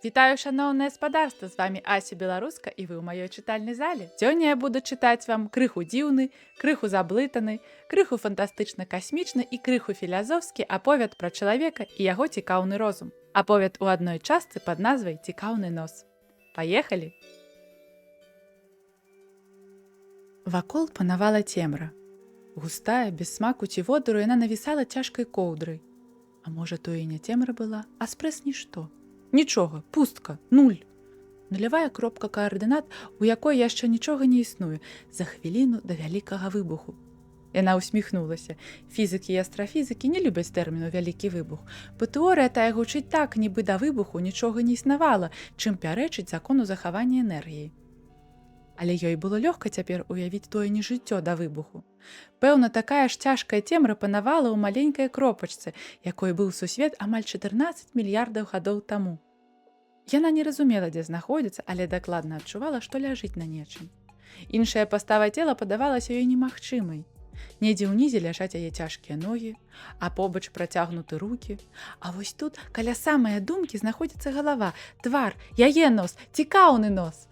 Вітаю, шановне спадарства, з вами Ася Беларуска і ви ў маёй чытальнай зале. Сёння я буду чытаць вам крыху дзіўны, крыху заблытаны, крыху фантастычна-касмічны і крыху філазофскі аповяд пра чалавека і яго цікаўны розум. Аповяд у адной частцы пад назвай «Цікаўны нос». Паехалі! Вакол панавала цемра. Густая, без смаку ці водыру, яна навісала цяжкай коўдрай. А можа, то і не цемра была, а спрэс нішто. Нічога, пустка, нуль. Нулявая кропка каардынат, у якой яшчэ нічога не існуе, за хвіліну да вялікага выбуху. Яна усміхнулася. Фізікі і астрафізікі не любяць тэрміну «вялікі выбух», бо тэорыя тая гучыць так, нібы да выбуху нічога не існавала, чым пярэчыць закону захавання энергіі. Але ёй было лёгка цяпер уявіць тое нежыццё да выбуху. Пэўна, такая ж цяжкая цемра панавала ў маленькай кропачцы, якой быў сусвет амаль 14 мільярдаў гадоў таму. Яна не разумела, дзе знаходзіцца, але дакладна адчувала, што ляжыць на нечым. Іншая пастава цела падавалася ёй немагчымай. Недзе ўнізе ляжаць яе цяжкія ногі, а побач працягнуты рукі. А вось тут, каля самае думкі, знаходзіцца галава, твар, яе нос, цікаўны нос.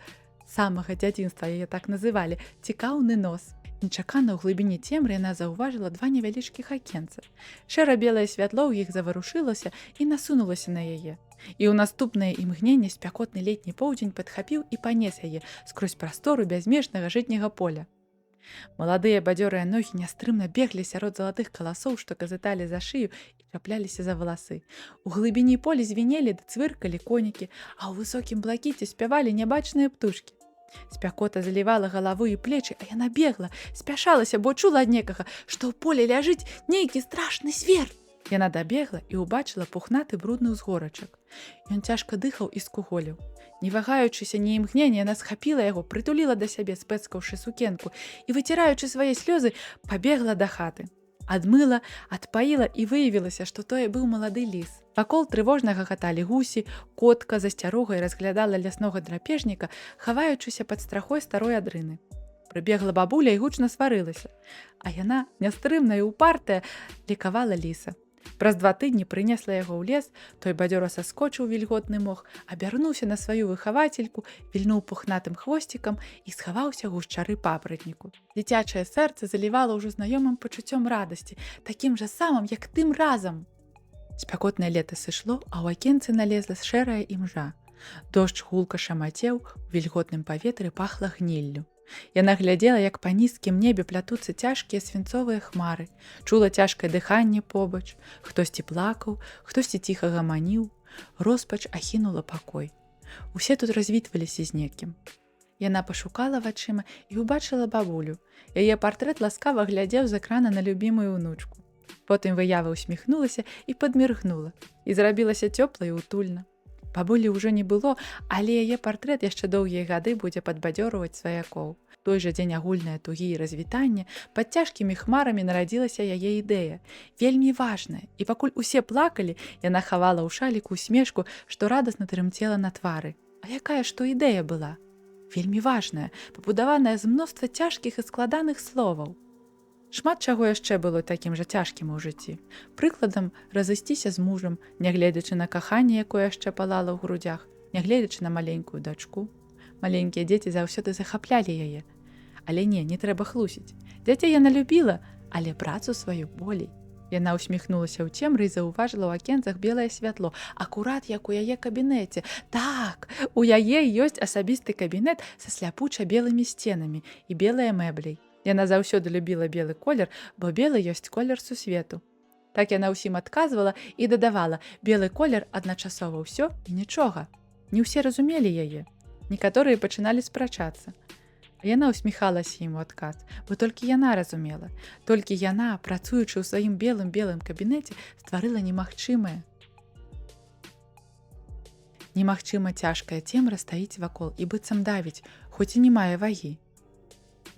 Самага дзяцінства яе так называлі «цікаўны нос». Нечакана ў глыбіні цемры яна заўважыла два невялічкіх акенца. Шэра-белае святло ў іх заварушылася і насунулася на яе. І ў наступнае імгненне спякотны летні поўдзень падхапіў і панес яе скрозь прастору бязмежнага жытняга поля. Маладыя бадзёрыя ногі нястрымна беглі сярод залатых каласоў, што казыталі за шыю і чапляліся за валасы. У глыбіні поля звінелі ды цвыркалі конікі, а ў высокім блакіце спявалі нябачныя птушкі. Спякота залівала галаву і плечы, а яна бегла, спяшалася, бо чула ад некага, што ў полі ляжыць нейкі страшны звер. Яна дабегла і ўбачыла пухнаты брудны ўзгорачак. Ён цяжка дыхаў і скуголіў. Не вагаючыся ні імгнення, яна схапіла яго, прытуліла да сябе, спэцкаўшы сукенку, і, выціраючы свае слёзы, пабегла да хаты. Адмыла, адпаіла і выявілася, што тое быў малады ліс. Вакол трывожна гагаталі гусі, котка з асцярогай разглядала ляснога драпежніка, хаваючыся пад страхой старой адрыны. Прыбегла бабуля і гучна сварылася, а яна, нястрымная і упартая, лікавала ліса. Праз 2 тыдні прынесла яго ў лес, той бадзёра саскочыў вільготны мох, абярнуўся на сваю выхавацельку, вільнуў пухнатым хвосцікам і схаваўся гушчары папратніку. Дзіцячае сэрца залівала ўжо знаёмым пачуццём радасці, такім жа самым, як тым разам. Спякотнае лета сышло, а ў акенцы налезла шэрая імжа. Дождж гулка шамацеў, у вільготным паветры пахла гніллю. Яна глядзела, як па нізкім небе плятуцца цяжкія свінцовыя хмары, чула цяжкае дыханне побач, хтосьці плакаў, хтосьці ціха гаманіў, роспач ахінула пакой. Усе тут развітваліся з некім. Яна пашукала вачыма і ўбачыла бабулю. Яе партрэт ласкава глядзеў з экрана на любімую ўнучку. Потым выява усміхнулася і падміргнула, і зрабілася цёпла і утульна. Бабулі ўжо не было, але яе партрэт яшчэ доўгія гады будзе падбадзёрваць сваякоў. Той жа дзень агульнае тугі і развітанне, пад цяжкімі хмарамі нарадзілася яе ідэя. Вельмі важная, і пакуль усе плакалі, яна хавала ў шаліку усмешку, што радасна трымцела на твары. А якая ж то ідэя была? Вельмі важная, пабудаваная з мноства цяжкіх і складаных словаў. Шмат чаго яшчэ было такім жа цяжкім у жыцці. Прыкладам, разысціся з мужам, нягледзячы на каханне, якое яшчэ палала ў грудзях, нягледзячы на маленькую дачку. Маленькія дзеці заўсёды захаплялі яе. Але не трэба хлусіць. Дзяцей яна любіла, але працу сваю болей. Яна усміхнулася ў цемры і заўважыла ў акенцах белае святло, акурат як у яе кабінеце. Так, у яе ёсць асабісты кабінет са сляпуча-белымі сценамі і белыя мэбляй. Яна заўсёды любіла белы колер, бо белы ёсць колер сусвету. Так яна ўсім адказвала і дадавала: белы колер адначасова ўсё і нічога. Не ўсе разумелі яе. Некаторыя пачыналі спрачацца. А яна усміхалася ім у адказ, бо толькі яна разумела. Толькі яна, працуючы ў сваім белым кабінеце, стварыла немагчымае. Немагчыма цяжкая цемра стаіць вакол і быццам давіць, хоць і не мае вагі.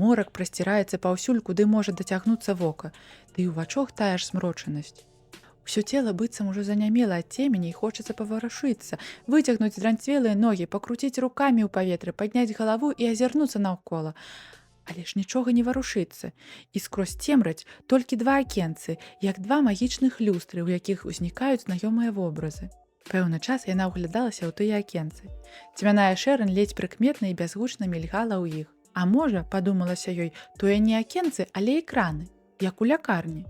Морак прасціраецца паўсюль, куды можа дацягнуцца вока, ды і ў вачах тая ж змрочанасць. Усё цела быццам ужо занямела ад цемені і хочацца паварушыцца, выцягнуць дранцвелыя ногі, пакруціць рукамі ў паветры, падняць галаву і азірнуцца наўкола. Але ж нічога не варушыцца, і скрозь цемраць толькі 2 акенцы, як 2 магічных люстры, у якіх узнікаюць знаёмыя вобразы. Пэўны час яна ўглядалася ў тыя акенцы. Цьмяная шэрань ледзь прыкметна і бязгучна мільгала ў іх. А можа, падумалася ёй, тое не акенцы, але экраны, як у лякарні.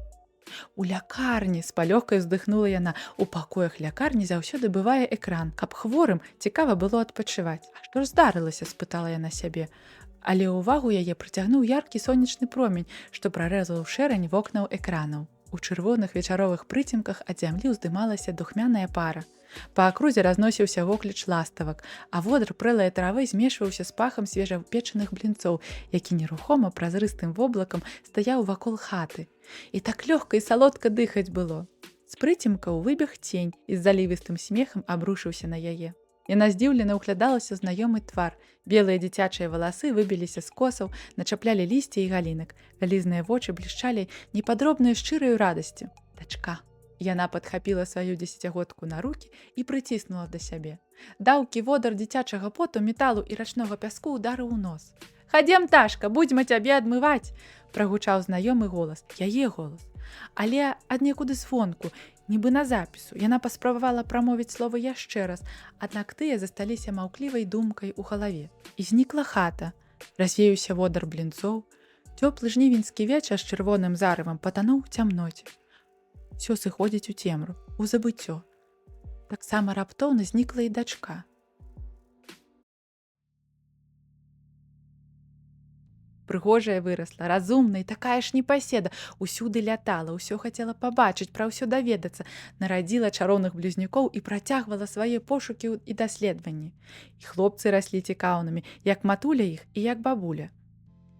У лякарні, з палёгкай уздыхнула яна, у пакоях лякарні заўсёды бывае экран, каб хворым цікава было адпачываць. А што ж здарылася, спытала яна сябе. Але ўвагу яе прыцягнуў яркі сонечны промень, што прарэзаў шэрань вокнаў экранаў. У чырвоных вечаровых прыцемках ад зямлі ўздымалася духмяная пара. Па акрузе разносіўся вокліч ластавак, а водар прэлай травы змешваўся з пахам свежапечаных блінцоў, які нерухома празрыстым воблакам стаяў вакол хаты. І так лёгка і салодка дыхаць было. З прыцемкаў выбег цень і з залівістым смехам абрушыўся на яе. Яна здзіўлена ўглядалася ў знаёмы твар. Белыя дзіцячыя валасы выбіліся з косаў, начаплялі лісце і галінак. Вялізныя вочы блішчалі непадробнаю шчыраю радасцю. Дачка. Яна падхапіла сваю дзесяцігодку на рукі і прыціснула да сябе. Даўкі водар дзіцячага поту, металу і рачнога пяску ударыў у нос. «Хадзем, Ташка, будзьма цябе адмываць!» – прагучаў знаёмы голас, яе голас. Але аднекуды звонку, нібы на запісу, яна паспрабавала прамовіць словы яшчэ раз, аднак тыя засталіся маўклівай думкай у галаве. І знікла хата, развеюўся водар блінцоў, цёплы жнівеньскі вечар з чырвоным зарывам патануў у цямноце. Усё сыходзіць у цемру, у забыццё. Таксама раптоўна знікла і дачка. Прыгожая вырасла, разумная, такая ж непаседа, усюды лятала, усё хацела пабачыць, пра ўсё даведацца, нарадзіла чароўных блізнюкоў і працягвала свае пошукі і даследаванні. І хлопцы раслі цікаўнымі, як матуля іх і як бабуля.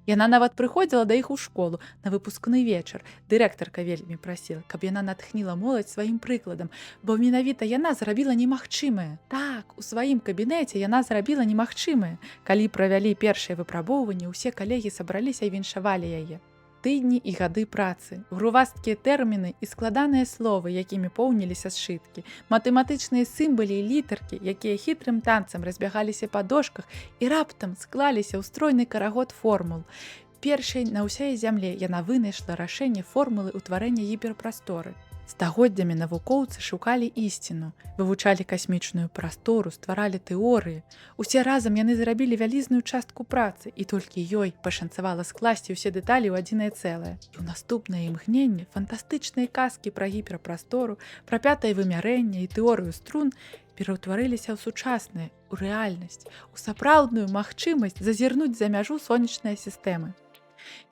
Яна нават прыходзіла да іх у школу на выпускны вечар. Дырэктарка вельмі прасіла, каб яна натхніла моладзь сваім прыкладам, бо менавіта яна зрабіла немагчымае. Так, у сваім кабінеце яна зрабіла немагчымае. Калі правялі першыя выпрабоўванні, усе калегі сабраліся і віншавалі яе. Тыдні і гады працы, грувасткія тэрміны і складаныя словы, якімі поўніліся сшыткі, матэматычныя сімвалы і літаркі, якія хітрым танцам разбягаліся па дошках і раптам склаліся ў стройны карагод формул. Першай на ўсёй зямле яна вынайшла рашэнне формулы ўтварэння гіперпрасторы. Стагоддзямі навукоўцы шукалі ісціну, вывучалі касмічную прастору, стваралі тэорыі. Усе разам яны зрабілі вялізную частку працы, і толькі ёй пашанцавала скласці ўсе дэталі ў адзінае цэлае. І ў наступнае імгненне фантастычныя казкі пра гіперпрастору, пра пятае вымярэнне і тэорыю струн пераўтварыліся ў сучасныя, у рэальнасць, у сапраўдную магчымасць зазірнуць за мяжу сонечнай сістэмы.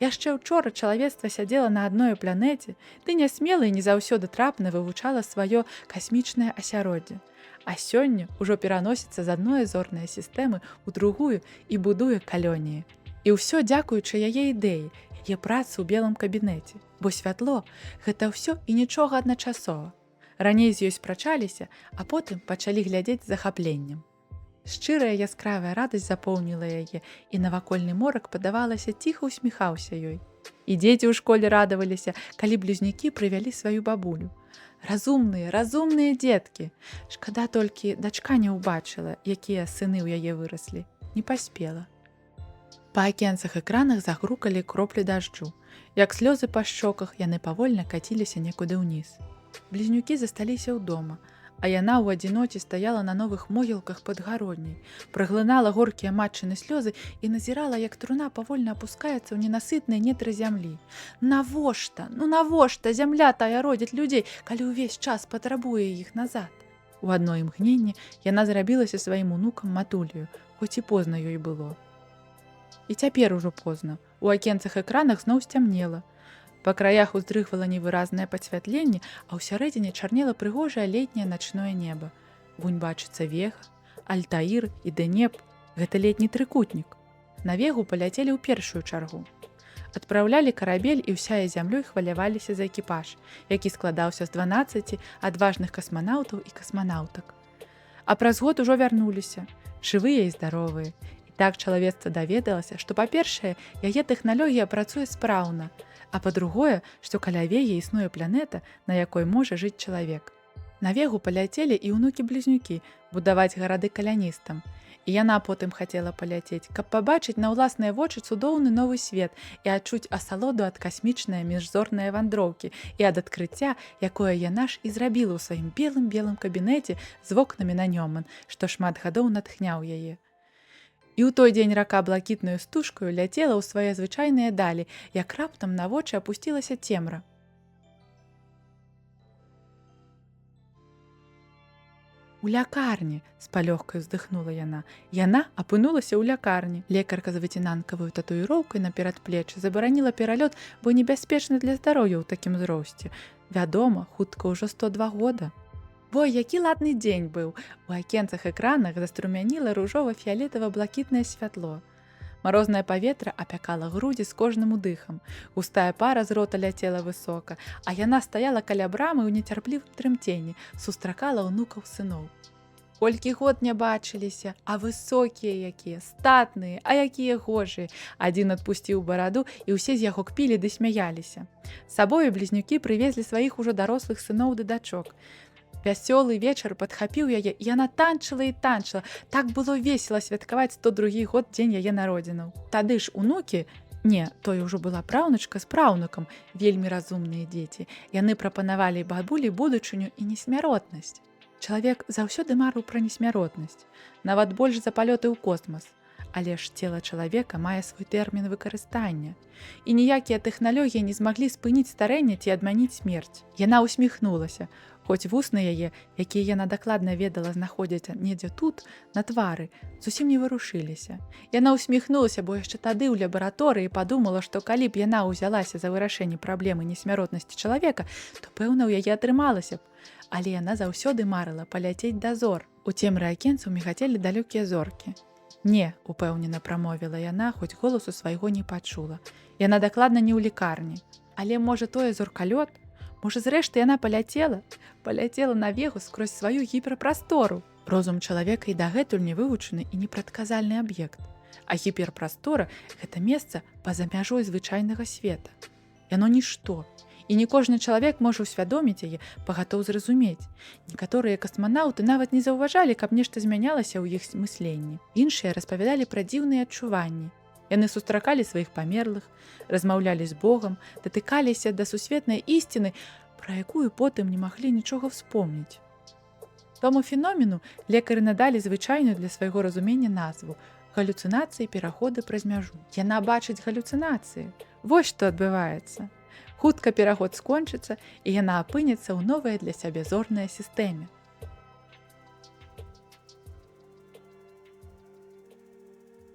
Яшчэ ўчора чалавецтва сядзела на адной планеце, ды нясмела і не заўсёды трапна вывучала сваё касмічнае асяроддзе. А сёння ўжо пераносіцца з адной зорнай сістэмы ў другую і будуе калоніі. І ўсё дзякуючы яе ідэі, яе працы ў белым кабінеце. Бо святло – гэта ўсё і нічога адначасова. Раней з ёй спрачаліся, а потым пачалі глядзець з захапленнем. Шчырая яскравая радасць запоўніла яе, і навакольны морак, падавалася, ціха ўсміхаўся ёй. І дзеці ў школе радаваліся, калі блізнюкі прывялі сваю бабулю. Разумныя дзеткі. Шкада толькі, дачка не ўбачыла, якія сыны ў яе выраслі. Не паспела. Па акенцах экранах загрукалі кроплі дажджу. Як слёзы па шчоках, яны павольна каціліся некуды ўніз. Блізнюкі засталіся ўдома, а яна ў адзіноце стаяла на новых могілках пад гародняй, праглынала горкія матчыны слёзы і назірала, як труна павольна апускаецца ў ненасытныя нетры зямлі. Навошта? Навошта зямля тая родзіць людзей, калі ўвесь час патрабуе іх назад? У адно імгненне яна зрабілася сваім унукам матулею, хоць і позна ёй было. І цяпер ужо позна. У акенцах экранах зноў сцямнела. Па краях уздрыгвала невыразнае пацвятленне, а ўсярэдзіне чарнела прыгожае летняе начное неба. Вунь бачыцца Вега, Альтаір і Дэнеп – гэта летні трыкутнік. На Вегу паляцелі ў першую чаргу. Адпраўлялі карабель, і ўсяе зямлёй хваляваліся за экіпаж, які складаўся з 12 адважных касманаўтаў і касманаўтак. А праз год ужо вярнуліся, жывыя і здаровыя. І так чалавецтва даведалася, што, па-першае, яе тэхналогія працуе спраўна, а па-другое, што каля Вегі існуе планета, на якой можа жыць чалавек. На Вегу паляцелі і ўнукі-блізнюкі будаваць гарады каляністам. І яна потым хацела паляцець, каб пабачыць на ўласныя вочы цудоўны новы свет і адчуць асалоду ад касмічнай міжзорнай вандроўкі і ад адкрыцця, якое яна ж і зрабіла ў сваім белым кабінеце з вокнамі на Нёман, што шмат гадоў натхняў яе. І ў той дзень рака блакітнаю стужкаю ляцела ў свае звычайныя далі, як раптам на вочы апусцілася цемра. У лякарні, з палёгкай уздыхнула яна. Яна апынулася ў лякарні. Лекарка з выцінанкаваю татуіроўкай на перадплечы забараніла пералёт, бо небяспечны для здароўя ў такім узросце. Вядома, хутка ўжо 102 года. Вой, які ладны дзень быў! У акенцах экранах заструмяніла ружова-фіялетава-блакітнае святло. Марознае паветра апякала грудзі з кожным удыхам. Густая пара з рота ляцела высока, а яна стаяла каля брамы ў нецярплівым трымценні, сустракала ўнукаў сыноў. Колькі год не бачыліся, а высокія якія, статныя, а якія гожыя. Адзін адпусціў бараду, і ўсе з яго кпілі ды смяяліся. З сабою блізнюкі прывезлі сваіх ужо дарослых сыноў ды дачок. Вясёлы вечар падхапіў яе, і яна танчыла і танчыла. Так было весела святкаваць 102 год дзень яе народзінаў. Тады ж унукі, той ужо была праўнучка з праўнукам, вельмі разумныя дзеці. Яны прапанавалі бабулі будучыню і несмяротнасць. Чалавек заўсёды марыў пра несмяротнасць, нават больш за палёты ў космас. Але ж цела чалавека мае свой тэрмін выкарыстання. І ніякія тэхналогіі не змаглі спыніць старэнне ці адмяніць смерць. Яна усміхнулася. Хоць вусны яе, якія яна дакладна ведала знаходзяцца недзе тут, на твары, зусім не варушыліся. Яна усміхнулася, бо яшчэ тады ў лабараторыі падумала, што калі б яна ўзялася за вырашэнне праблемы несмяротнасці чалавека, то, пэўна, у яе атрымалася б. Але яна заўсёды марыла паляцець да зор. У цемры акенцаў мігацелі далёкія зоркі. Не, упэўнена прамовіла яна, хоць голасу свайго не пачула. Яна дакладна не ў лікарні. Але, можа, тое зоркалёт? Можа, зрэшты, яна паляцела навегу скрозь сваю гіперпрастору. Розум чалавека і дагэтуль не вывучаны і непрадказальны аб'ект. А гіперпрастора – гэта месца па-за мяжой звычайнага света. Яно нішто. І не кожны чалавек можа ўсвядоміць яе, пагатоў зразумець. Некаторыя касманаўты нават не заўважалі, каб нешта змянялася ў іх мысленні. Іншыя распавядалі пра дзіўныя адчуванні. Яны сустракалі сваіх памерлых, размаўлялі з Богам, датыкаліся да сусветнай ісціны, пра якую потым не маглі нічога вспомніць. Тому феномену лекары надалі звычайную для свайго разумення назву – галюцынацыі пераходы праз мяжу. Яна бачыць галюцынацыі. Вось што адбываецца. Хутка пераход скончыцца, і яна апынецца ў новай для сябе зорнай сістэме.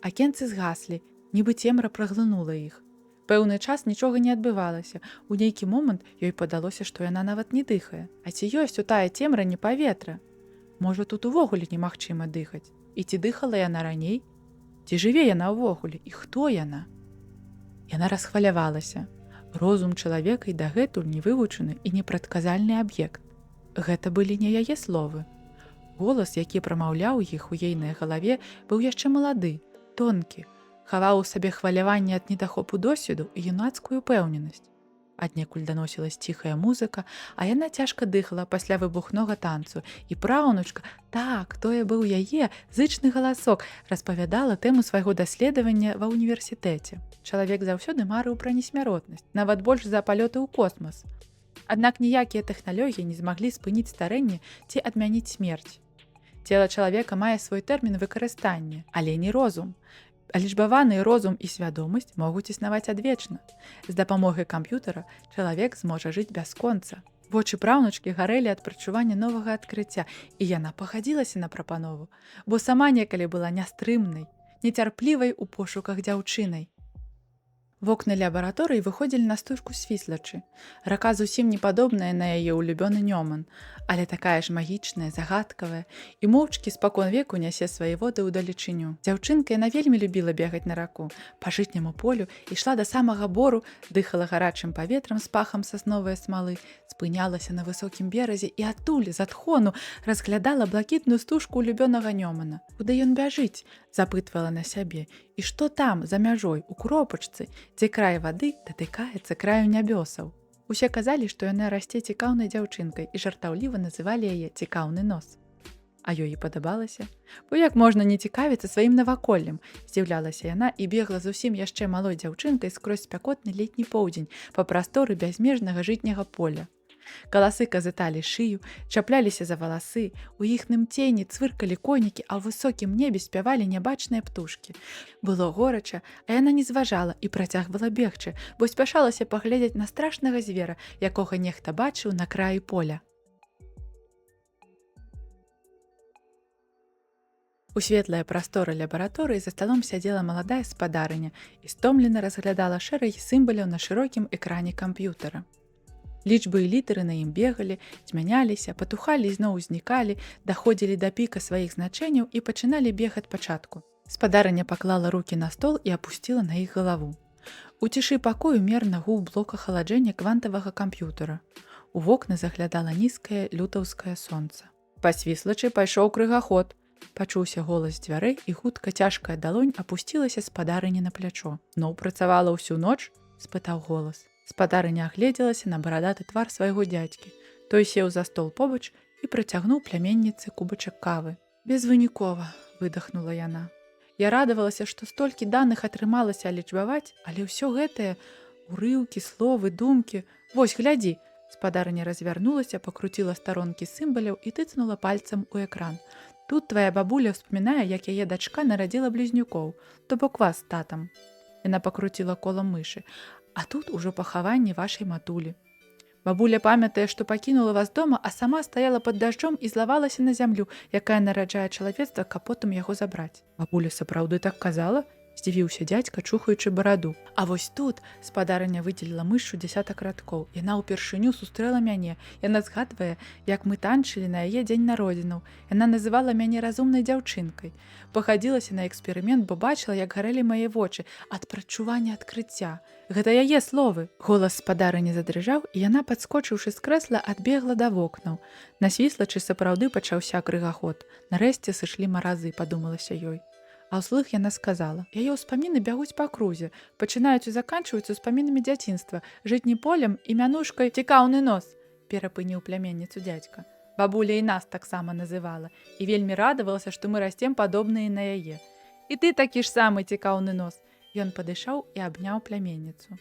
Акенцы згаслі, нібы цемра праглынула іх. Пэўны час нічога не адбывалася. У нейкі момант ёй падалося, што яна нават не дыхае. А ці ёсць у тая цемра не паветра? Можа, тут увогуле немагчыма дыхаць? І ці дыхала яна раней? Ці жыве яна ўвогуле? І хто яна? Яна расхвалявалася. Розум чалавека і дагэтуль невывучаны і непрадказальны аб'ект. Гэта былі не яе словы. Голас, які прамаўляў іх у ейнай галаве, быў яшчэ малады, тонкі, хаваў у сабе хваляванне ад недахопу досведу і юнацкую пэўненасць. Аднекуль даносілась ціхая музыка, а яна цяжка дыхала пасля выбухнога танцу, і праўнучка, так, тое быў яе, зычны галасок, распавядала тэму свайго даследавання ва ўніверсітэце. Чалавек заўсёды марыў пра несмяротнасць, нават больш за палёты ў космас. Аднак ніякія тэхналогіі не змаглі спыніць старэнне ці адмяніць смерць. Цела чалавека мае свой тэрмін выкарыстання, але не розум. Лічбаваны розум і свядомасць могуць існаваць адвечна. З дапамогай камп'ютара чалавек зможа жыць бясконца. Вочы праўнучкі гарэлі ад прачування новага адкрыцця, і яна пагадзілася на прапанову, бо сама некалі была нястрымнай, нецярплівай у пошуках дзяўчынай. Вокны лабараторыі выходзілі на стужку свіслачы. Рака зусім не падобная на яе ўлюбёны Нёман, але такая ж магічная, загадкавая, і моўчкі спакон веку нясе свае воды ўдалечыню. Дзяўчынка яна вельмі любіла бегаць на раку, па жытняму полю, ішла да самага бору, дыхала гарачым паветрам з пахам сасновай смалы, спынялася на высокім беразе і адтуль, з адхону, разглядала блакітную стужку ўлюбёнага Нёмана. Куды ён бяжыць? Запытвала на сябе. І што там, за мяжой, у кропачцы, дзе край вады датыкаецца краю нябёсаў. Усе казалі, што яна расце цікаўнай дзяўчынкай і жартаўліва называлі яе цікаўны нос. А ёй і падабалася. Бо як можна не цікавіцца сваім наваколлем, здзіўлялася яна і бегла зусім яшчэ малой дзяўчынкай скрозь спякотны летні поўдзень па прасторы бязмежнага жытняга поля. Каласы казыталі шыю, чапляліся за валасы, у іхным цені цвыркалі конікі, а ў высокім небе спявалі нябачныя птушкі. Было горача, а яна не зважала і працягвала бегчы, бо спяшалася паглядзець на страшнага звера, якога нехта бачыў на краі поля. У светлай прасторы лабараторыі за сталом сядзела маладая спадарыня і стомлена разглядала шэрагі сімваляў на шырокім экране камп'ютара. Лічбы і літары на ім бегалі, змяняліся, патухалі і зноў узнікалі, даходзілі да піка сваіх значэнняў і пачыналі бег ад пачатку. Спадарыня паклала рукі на стол і апусціла на іх галаву. У цішы пакою мерна гуў блока халаджэння квантавага камп'ютара. У вокны заглядала нізкае лютаўскае сонца. Па свіслачы пайшоў крыгаход. Пачуўся голас дзвярэй, і хутка цяжкая далонь апусцілася спадарыні на плячо. «Ну, працавала ўсю ноч?» – спытаў голас. Спадарыня агледзелася на барадаты твар свайго дзядзькі. Той сеў за стол побач і працягнуў пляменніцы кубачак кавы. «Безвынікова», – выдахнула яна. «Я радавалася, што столькі даных атрымалася лічбаваць, але ўсё гэтае – урыўкі, словы, думкі. Вось, глядзі!» Спадарыня развярнулася, пакруціла старонкі сімваляў і тыцнула пальцам у экран. «Тут твая бабуля ўспамінае, як яе дачка нарадзіла блізнюкоў, то бок вас з татам». Яна пакруціла колам мышы. «А тут ужо пахаванне вашай матулі. Бабуля памятае, што пакінула вас дома, а сама стаяла пад дажджом і злавалася на зямлю, якая нараджае чалавецтва, каб потым яго забраць». «Бабуля сапраўды так казала?» – здзівіўся дзядзька, чухаючы бараду. «А вось тут», – спадарыня выдзеліла мышшу дзясятак радкоў. «Яна ўпершыню сустрэла мяне. Яна згадвае, як мы танчылі на яе дзень народзінаў. Яна называла мяне разумнай дзяўчынкай. Пахадзілася на эксперымент, бо бачыла, як гарэлі мае вочы ад прадчування адкрыцця. Гэта яе словы». Голас спадарыні задрыжаў, і яна, падскочыўшы з крэсла, адбегла да вокнаў. На свіслачы сапраўды пачаўся крыгаход. Нарэшце сышлі маразы, падумалася ёй. А ўслых яна сказала: «Яе ўспаміны бягуць па крузе, пачынаюць і заканчваюцца ўспамінамі дзяцінства, жытні полем і мянушкай «цікаўны нос», – перапыніў пляменніцу дзядзька. «Бабуля і нас таксама называла, і вельмі радавалася, што мы расцем падобныя на яе. І ты такі ж самы цікаўны нос». Ён падышоў і абняў пляменніцу.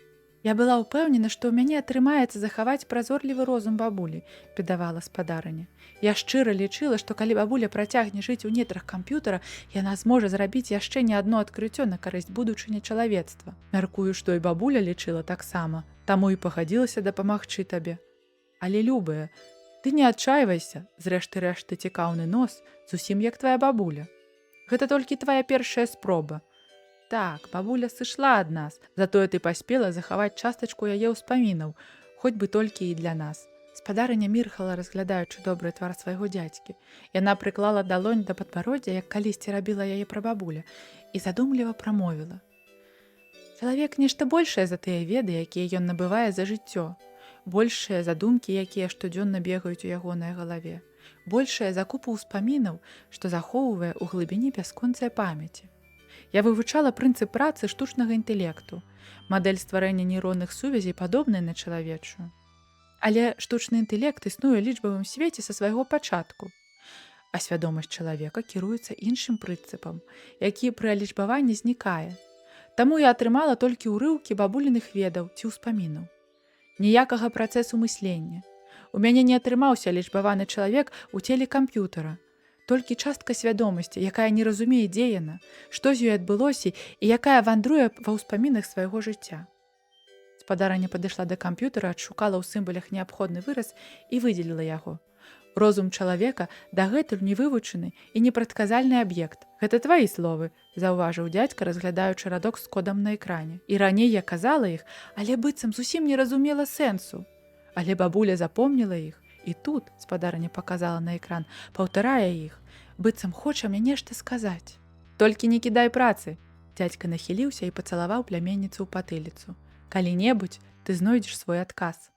«Я была ўпэўнена, што ў мяне атрымаецца захаваць празорлівы розум бабулі», – бедавала спадарыня. «Я шчыра лічыла, што калі бабуля працягне жыць у нетрах камп'ютара, яна зможа зрабіць яшчэ не адно адкрыццё на карысць будучыні чалавецтва. Мяркую, што і бабуля лічыла таксама, таму і пагадзілася дапамагчы табе. Але, любая, ты не адчайвайся, зрэшты рэшт ты цікаўны нос, зусім як твая бабуля. Гэта толькі твая першая спроба. Так, бабуля сышла ад нас, затое ты паспела захаваць частачку яе ўспамінаў, хоць бы толькі і для нас». Спадарыня мірхала, разглядаючы добры твар свайго дзядзькі. Яна прыклала далонь да падбароддзя, як калісьці рабіла яе прабабуля, і задумліва прамовіла: «Чалавек нешта большае за тыя веды, якія ён набывае за жыццё, большыя за думкі, якія штодзённа бегаюць у ягонай галаве, большая за купу ўспамінаў, што захоўвае ў глыбіні бясконцай памяці. Я вывучала прынцып працы штучнага інтэлекту. Мадэль стварэння нейронных сувязей падобная на чалавечую. Але штучны інтэлект існуе ў лічбавым свеце са свайго пачатку. А свядомасць чалавека кіруецца іншым прынцыпам, які пры алічбаванні знікае. Таму я атрымала толькі ўрыўкі бабуліных ведаў ці ўспамінаў. Ніякага працэсу мыслення. У мяне не атрымаўся лічбаваны чалавек у целе камп'ютара. Толькі частка свядомасці, якая не разумее, дзе яна, што з ёй адбылося і якая вандруе ва ўспамінах свайго жыцця». Спадарыня падышла да камп'ютара, адшукала ў сімвалях неабходны выраз і выдзеліла яго. «Розум чалавека дагэтуль невывучаны і непрадказальны аб'ект. Гэта тваі словы», – заўважыў дзядзька, разглядаючы радок з кодам на экране. «І раней я казала іх, але быццам зусім не разумела сэнсу. Але бабуля запомніла іх. І тут», – спадарыня паказала на экран, – «паўтарае іх, быццам хоча мне нешта сказаць». «Толькі не кідай працы», – дзядзька нахіліўся і пацалаваў пляменніцу ў патыліцу. «Калі-небудзь ты знойдзеш свой адказ».